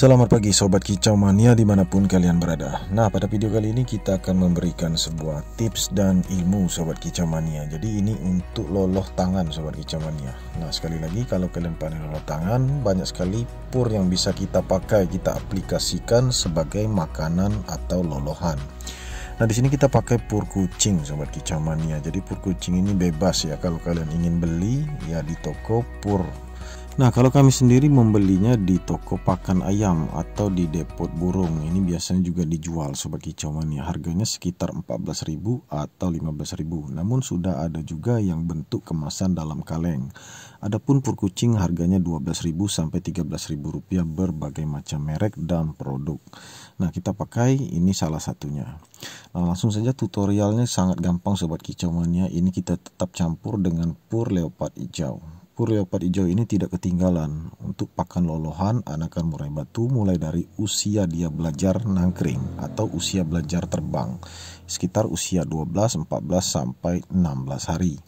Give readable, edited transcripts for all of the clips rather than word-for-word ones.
Selamat pagi Sobat Kicau Mania dimanapun kalian berada. Nah, pada video kali ini kita akan memberikan sebuah tips dan ilmu Sobat Kicau Mania. Jadi ini untuk loloh tangan Sobat Kicau Mania. Nah, sekali lagi kalau kalian pandai loloh tangan, banyak sekali pur yang bisa kita pakai, kita aplikasikan sebagai makanan atau lolohan. Nah, di sini kita pakai pur kucing Sobat Kicau Mania. Jadi pur kucing ini bebas ya, kalau kalian ingin beli ya di toko pur. Nah, kalau kami sendiri membelinya di toko pakan ayam atau di depot burung. Ini biasanya juga dijual Sobat Kicau Mania. Harganya sekitar 14.000 atau 15.000. Namun sudah ada juga yang bentuk kemasan dalam kaleng. Adapun pur kucing harganya 12.000 sampai 13.000 rupiah, berbagai macam merek dan produk. Nah, kita pakai ini salah satunya. Nah, langsung saja tutorialnya sangat gampang Sobat Kicau Mania. Ini kita tetap campur dengan pur leopard hijau. Pur leopard hijau ini tidak ketinggalan untuk pakan lolohan anakan murai batu mulai dari usia dia belajar nangkring atau usia belajar terbang, sekitar usia 12, 14 sampai 16 hari.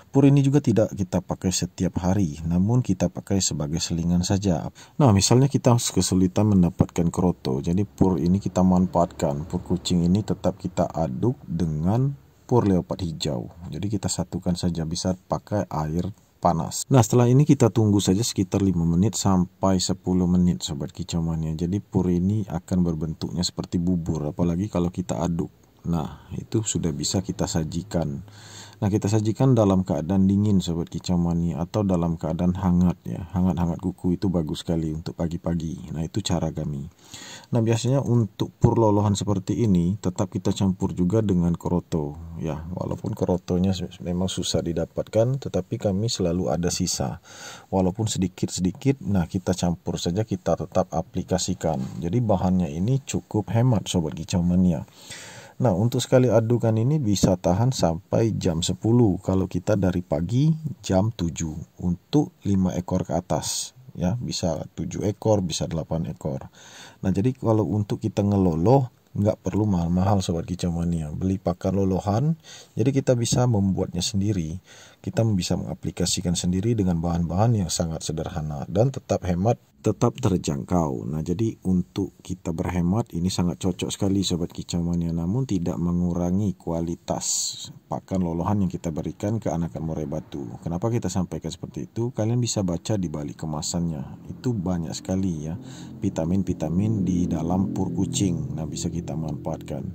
Pur ini juga tidak kita pakai setiap hari, namun kita pakai sebagai selingan saja. Nah, misalnya kita kesulitan mendapatkan kroto, jadi pur ini kita manfaatkan. Pur kucing ini tetap kita aduk dengan pur leopard hijau. Jadi kita satukan saja, bisa pakai air panas. Nah, setelah ini kita tunggu saja sekitar 5 menit sampai 10 menit Sobat Kicau Mania. Jadi pur ini akan berbentuknya seperti bubur, apalagi kalau kita aduk. Nah, itu sudah bisa kita sajikan. Nah, kita sajikan dalam keadaan dingin Sobat Kicau Mania atau dalam keadaan hangat ya. Hangat-hangat kuku itu bagus sekali untuk pagi-pagi. Nah, itu cara kami. Nah, biasanya untuk pur lolohan seperti ini tetap kita campur juga dengan kroto ya. Walaupun krotonya memang susah didapatkan, tetapi kami selalu ada sisa. Walaupun sedikit-sedikit, nah kita campur saja, kita tetap aplikasikan. Jadi bahannya ini cukup hemat Sobat Kicau Mania. Nah, untuk sekali adukan ini bisa tahan sampai jam 10 kalau kita dari pagi jam 7 untuk 5 ekor ke atas ya, bisa 7 ekor, bisa 8 ekor. Nah, jadi kalau untuk kita ngeloloh nggak perlu mahal-mahal Sobat Kicau Mania, beli pakan lolohan. Jadi kita bisa membuatnya sendiri, kita bisa mengaplikasikan sendiri dengan bahan-bahan yang sangat sederhana dan tetap hemat, tetap terjangkau. Nah, jadi untuk kita berhemat ini sangat cocok sekali Sobat Kicau Mania, namun tidak mengurangi kualitas pakan lolohan yang kita berikan ke anakan murai batu. Kenapa kita sampaikan seperti itu? Kalian bisa baca di balik kemasannya, itu banyak sekali ya vitamin-vitamin di dalam pur kucing. Nah, bisa kita manfaatkan.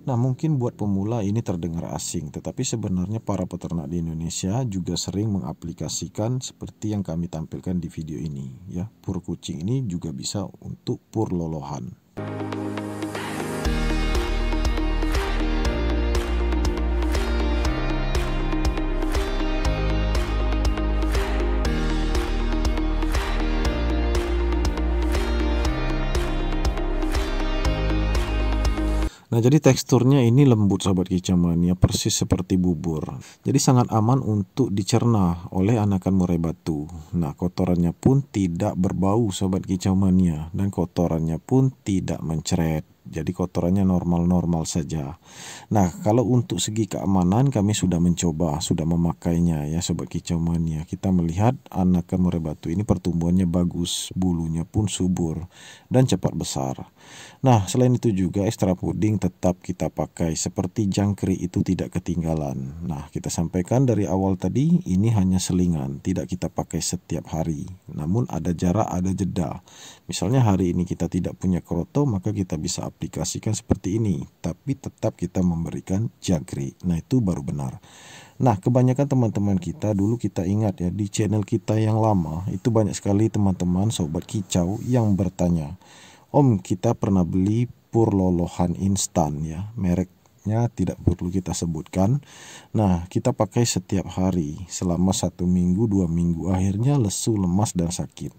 Nah, mungkin buat pemula ini terdengar asing, tetapi sebenarnya para peternak di Indonesia juga sering mengaplikasikan seperti yang kami tampilkan di video ini ya. Pur kucing ini juga bisa untuk pur lolohan. Nah, jadi teksturnya ini lembut Sobat Kicau Mania, persis seperti bubur. Jadi sangat aman untuk dicerna oleh anakan murai batu. Nah, kotorannya pun tidak berbau Sobat Kicau Mania, dan kotorannya pun tidak mencret. Jadi kotorannya normal-normal saja. Nah, kalau untuk segi keamanan kami sudah mencoba, sudah memakainya ya Sobat Kicau Mania. Kita melihat anakan murai batu ini pertumbuhannya bagus, bulunya pun subur dan cepat besar. Nah, selain itu juga ekstra puding tetap kita pakai, seperti jangkrik itu tidak ketinggalan. Nah, kita sampaikan dari awal tadi, ini hanya selingan, tidak kita pakai setiap hari. Namun ada jarak, ada jeda. Misalnya hari ini kita tidak punya kroto, maka kita bisa aplikasikan seperti ini, tapi tetap kita memberikan jangkrik. Nah, itu baru benar. Nah, kebanyakan teman-teman kita dulu, kita ingat ya, di channel kita yang lama itu banyak sekali teman-teman Sobat Kicau yang bertanya, Om, kita pernah beli pur lolohan instan ya, mereknya tidak perlu kita sebutkan. Nah, kita pakai setiap hari selama 1 minggu 2 minggu, akhirnya lesu, lemas dan sakit.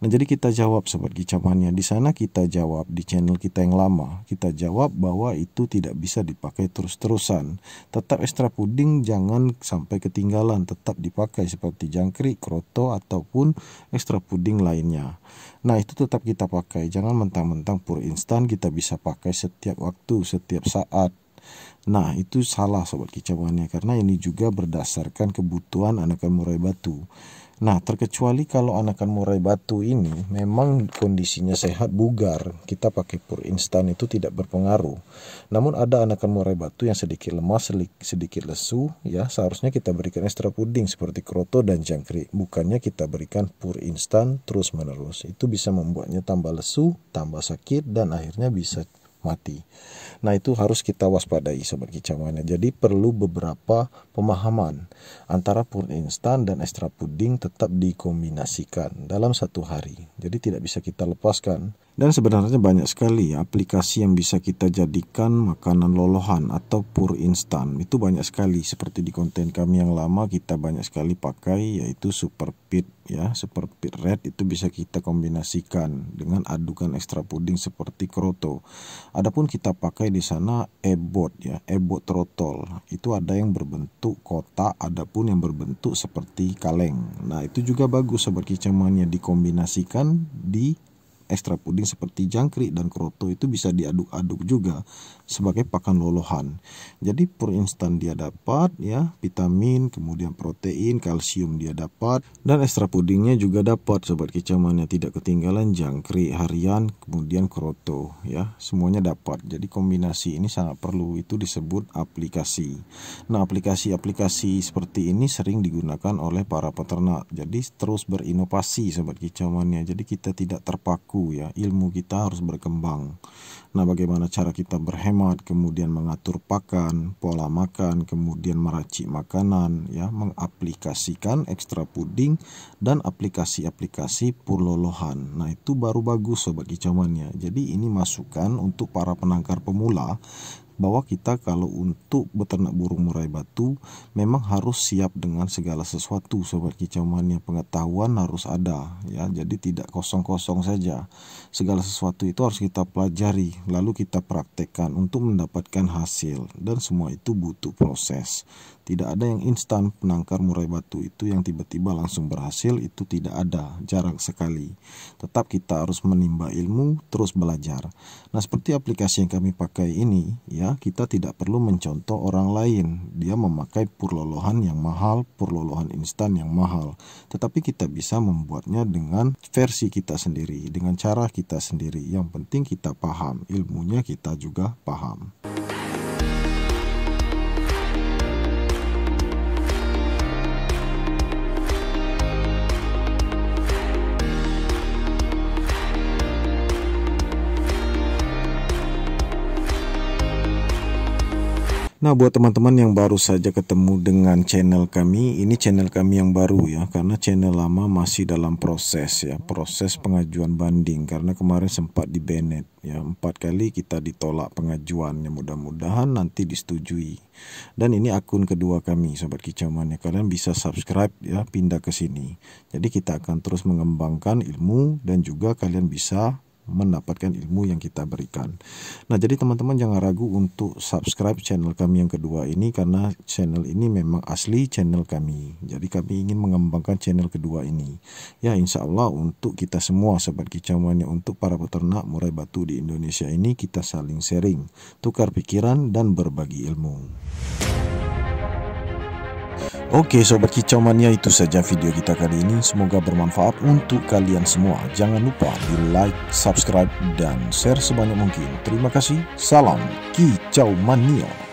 Nah, jadi kita jawab Sobat Kicau Mania, di sana kita jawab, di channel kita yang lama kita jawab bahwa itu tidak bisa dipakai terus-terusan. Tetap ekstra puding jangan sampai ketinggalan, tetap dipakai seperti jangkrik, kroto ataupun ekstra puding lainnya. Nah, itu tetap kita pakai, jangan mentang-mentang pur instan kita bisa pakai setiap waktu, setiap saat. Nah, itu salah sobat kicau mania, karena ini juga berdasarkan kebutuhan anakan murai batu. Nah, terkecuali kalau anakan murai batu ini memang kondisinya sehat, bugar, kita pakai pur instan itu tidak berpengaruh. Namun ada anakan murai batu yang sedikit lemas, sedikit lesu, ya seharusnya kita berikan ekstra puding seperti kroto dan jangkrik. Bukannya kita berikan pur instan terus menerus. Itu bisa membuatnya tambah lesu, tambah sakit, dan akhirnya bisa mati. Nah, itu harus kita waspadai sobat kicau mania. Jadi perlu beberapa pemahaman antara pur instan dan ekstra puding tetap dikombinasikan dalam satu hari. Jadi tidak bisa kita lepaskan. Dan sebenarnya banyak sekali aplikasi yang bisa kita jadikan makanan lolohan atau pur instan. Itu banyak sekali, seperti di konten kami yang lama kita banyak sekali pakai, yaitu Super Pit ya, Super Pit Red itu bisa kita kombinasikan dengan adukan ekstra puding seperti kroto. Adapun kita pakai di sana ebot ya, ebot trotol. Itu ada yang berbentuk kotak, adapun yang berbentuk seperti kaleng. Nah, itu juga bagus sobat kicau mania, dikombinasikan di ekstra puding seperti jangkrik dan kroto, itu bisa diaduk-aduk juga sebagai pakan lolohan. Jadi pur instan dia dapat ya, vitamin, kemudian protein, kalsium dia dapat, dan ekstra pudingnya juga dapat sobat kicau mania, tidak ketinggalan jangkrik harian, kemudian kroto ya, semuanya dapat. Jadi kombinasi ini sangat perlu, itu disebut aplikasi. Nah, aplikasi-aplikasi seperti ini sering digunakan oleh para peternak. Jadi terus berinovasi sobat kicau mania. Jadi kita tidak terpaku ya, ilmu kita harus berkembang. Nah, bagaimana cara kita berhemat, kemudian mengatur pakan, pola makan, kemudian meracik makanan ya, mengaplikasikan ekstra puding dan aplikasi-aplikasi pur lolohan. Nah, itu baru bagus sobat kicau mania. Jadi ini masukan untuk para penangkar pemula, bahwa kita kalau untuk beternak burung murai batu memang harus siap dengan segala sesuatu sobat kicau mania. Pengetahuan harus ada ya, jadi tidak kosong-kosong saja. Segala sesuatu itu harus kita pelajari lalu kita praktekkan untuk mendapatkan hasil, dan semua itu butuh proses. Tidak ada yang instan penangkar murai batu itu yang tiba-tiba langsung berhasil, itu tidak ada, jarang sekali. Tetap kita harus menimba ilmu, terus belajar. Nah, seperti aplikasi yang kami pakai ini ya, kita tidak perlu mencontoh orang lain. Dia memakai pur lolohan yang mahal, pur lolohan instan yang mahal. Tetapi kita bisa membuatnya dengan versi kita sendiri, dengan cara kita sendiri. Yang penting kita paham, ilmunya kita juga paham. Nah, buat teman-teman yang baru saja ketemu dengan channel kami, ini channel kami yang baru ya, karena channel lama masih dalam proses ya, proses pengajuan banding, karena kemarin sempat di banned ya, 4 kali kita ditolak pengajuannya, mudah-mudahan nanti disetujui. Dan ini akun kedua kami sobat kicau mania, kalian bisa subscribe ya, pindah ke sini. Jadi kita akan terus mengembangkan ilmu dan juga kalian bisa mendapatkan ilmu yang kita berikan. Nah, jadi teman-teman jangan ragu untuk subscribe channel kami yang kedua ini, karena channel ini memang asli channel kami. Jadi kami ingin mengembangkan channel kedua ini ya, insya Allah untuk kita semua sobat kicau mania, untuk para peternak murai batu di Indonesia ini, kita saling sharing, tukar pikiran dan berbagi ilmu. Oke sobat kicau mania, itu saja video kita kali ini. Semoga bermanfaat untuk kalian semua. Jangan lupa di like, subscribe, dan share sebanyak mungkin. Terima kasih. Salam kicau mania.